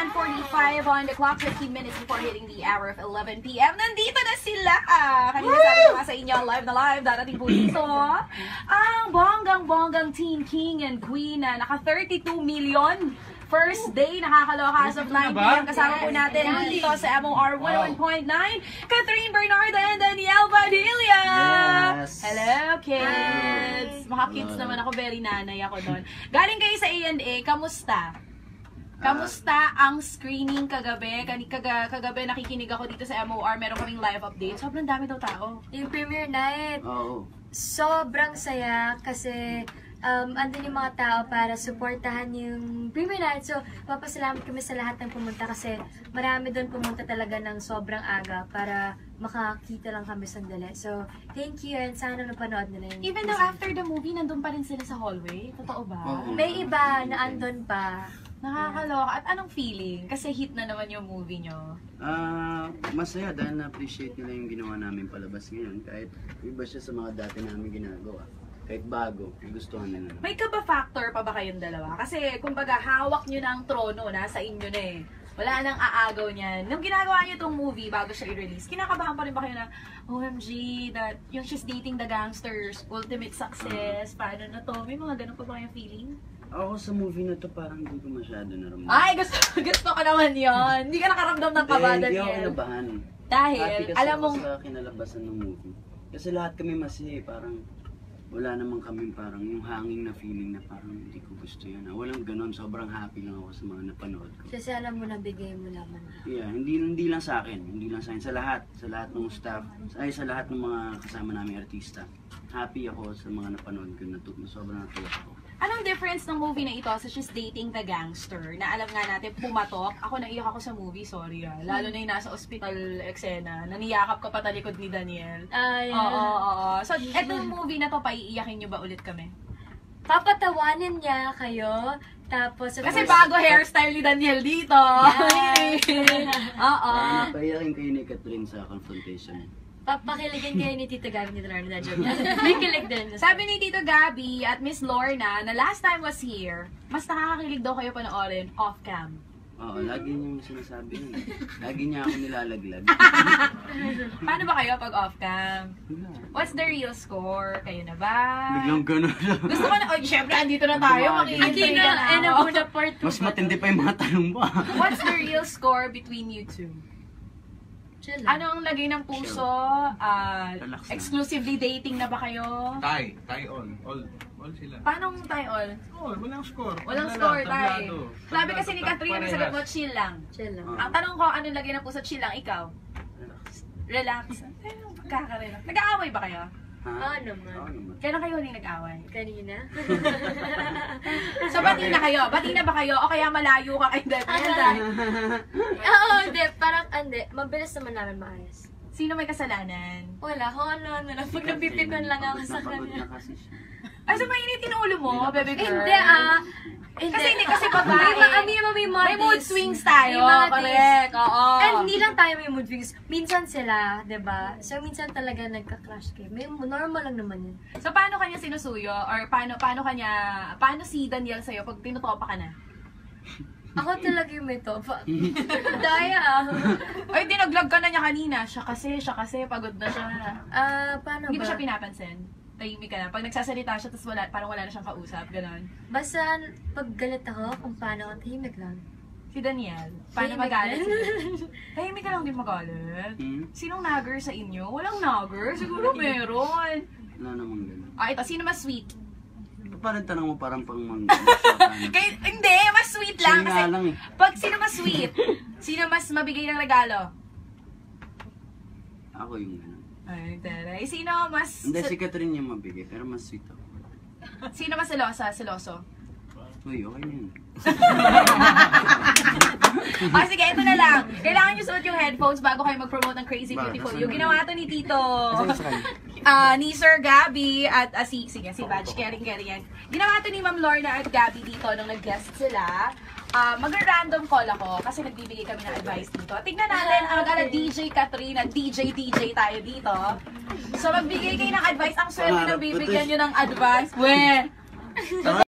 10:45 on the clock, 15 minutes before hitting the hour of 11 p.m. Nandito na sila! Kanina sabi ko nga sa inyo, live na live, darating po dito. Ang bonggang-bonggang Teen King and Queen na naka 32 million. First day, nakakaloka as of 9 p.m. Kasama po natin dito sa MOR 101.9, Catherine Bernardo and Danielle Padilla! Yes! Hello, kids! Maka-kids naman ako, very nanay ako doon. Galing kayo sa A&A, kamusta? Kamusta ang screening kagabi? Kagabi nakikinig ako dito sa MOR, meron kaming live update. Sobrang dami daw tao. Yung premiere night, sobrang saya kasi andun yung mga tao para supportahan yung premiere night. So, papasalamat kami sa lahat ng pumunta kasi marami doon pumunta talaga ng sobrang aga para makakita lang kami sandali. So, thank you and sana napanood nila yung Even though after the movie, nandun pa rin sila sa hallway? Totoo ba? May iba na andun pa. Nakakaloka. At anong feeling? Kasi hit na naman yung movie nyo. Masaya dahil na-appreciate nila yung ginawa namin palabas ngayon. Kahit iba siya sa mga dati namin ginagawa. Kahit bago, gustuhan nila. May kaba factor pa ba kayong dalawa? Kasi kumbaga hawak nyo na ang trono, nasa inyo na eh. Wala nang aagaw niyan. Nung ginagawa nyo itong movie bago siya i-release, kinakabahan pa rin ba kayo na, OMG, that yung She's Dating the Gangsters, ultimate success, paano na to? May mga ganun pa ba kayong feeling? Ako sa movie na to parang hindi ko masyado naramdaman. Ay, gusto ko naman yon. Hindi ka nakaramdam ng kaba, Daniel. Hindi ako kinabahan. Dahil, happy kasi alam mong... ako sa kinalabasan ng movie. Kasi lahat kami masaya, parang wala naman kami parang yung hanging na feeling na parang hindi ko gusto yan. Walang ganon, sobrang happy lang ako sa mga napanood ko. Kasi alam mo na bigay mo naman. Yeah, hindi lang sa akin, sa lahat ng staff, sa lahat ng mga kasama naming artista. Happy ako sa mga napanood ko, sobrang natuwa ako. Anong difference ng movie na ito sa She's Dating the Gangster? Na alam nga natin, pumatok. Ako naiyak ako sa movie, sorry ah. Lalo na yung nasa hospital eksena. Naniyakap ka pa talikod ni Daniel. Oo. So, etong movie na to, paiiyakin nyo ba ulit kami? Papatawanin niya kayo. Tapos, kasi bago hairstyle ni Daniel dito. Oo. Paiyakin kayo ni Catherine sa confrontation. Papakiligin kayo ni Tito Gabi ni Lorna. May kilig din. Sabi ni Tito Gabi at Miss Lorna na last time was here, mas nakakakilig daw kayo panoorin off-cam. Oo, lagi niyang sinasabi yun. Lagi niya ako nilalaglag. Paano ba kayo pag off-cam? What's the real score? Kayo na ba? Biglang gano'n. Gusto ko na, syempre andito na tayo. Makikintay ka na ako. Mas matindi pa yung mga tanong mo. What's the real score between you two? Ano ang lagay ng puso? Exclusively dating na ba kayo? Tie all sila. Paano tie all? Score, walang score. Walang score, tie. Sabi kasi ni Catherine, sagot mo, chill lang. Chill lang. Ang tanong ko, anong lagay ng puso? Chill lang, ikaw? Relax. Kaka-relax. Nag-aaway ba kayo? Oo naman. Kailan kayo huling nag-away? Kanina. So, bati na kayo? Bati na ba kayo? O kaya malayo ka kay Daniel? Oo, hindi. Parang, hindi. Mabilis naman namin maayos. Sino may kasalanan? Wala. Kung ano lang. Pag napipikon lang ako sa kanya. Ay, so mainitin ulo mo, baby girl? Hindi Kasi babae. May mood swings tayo. Correct. Oo. And hindi lang tayo may mood swings. Minsan sila, 'di ba? So minsan talaga nagka-clash kayo. May normal lang naman 'yun. So paano kanya sinusuyo or paano si Daniel sa'yo pag tinutopa ka na? Ako talaga yung may topa. Daya. Ay, dinaglag ka na niya kanina. Siya kasi, pagod na siya. Paano ba? Hindi ba siya pinapansin? Tahimik ka na. Pag nagsasalita siya, tapos parang wala na siyang kausap, gano'n. Basta, pag galit ako, kung paano, tahimik lang. Si Daniel, paano magalit siya? Tahimik ka lang din magalit. Sinong nagger sa inyo? Walang nagger? Siguro meron. Wala namang gano'n. Ito, sino mas sweet? Parang tanong mo parang pang Hindi, mas sweet lang. Kasi lang eh. pag sino mas sweet? Sino mas mabigay ng regalo? Ako yung gano'n. Ay, taray. Sino mas... Hindi, si Catherine yung mabigay, pero mas sweet ako. Sino mas seloso? Uy, okay na yun. Sige, ito na lang. Kailangan nyo suot yung headphones bago kayo mag-promote ng Crazy Beautiful. Yung ginawa to ni Tito. Ni Sir Gabby at si Badge, caring yan. Ginawa to ni Ma'am Lorna at Gabby dito nung nag-guest sila. Mag-random call ako kasi nagbibigay kami ng advice dito. Tignan natin ang DJ Catherine at DJ tayo dito. So magbigay kayo ng advice. Ang swerte na bibigyan nyo ng advice.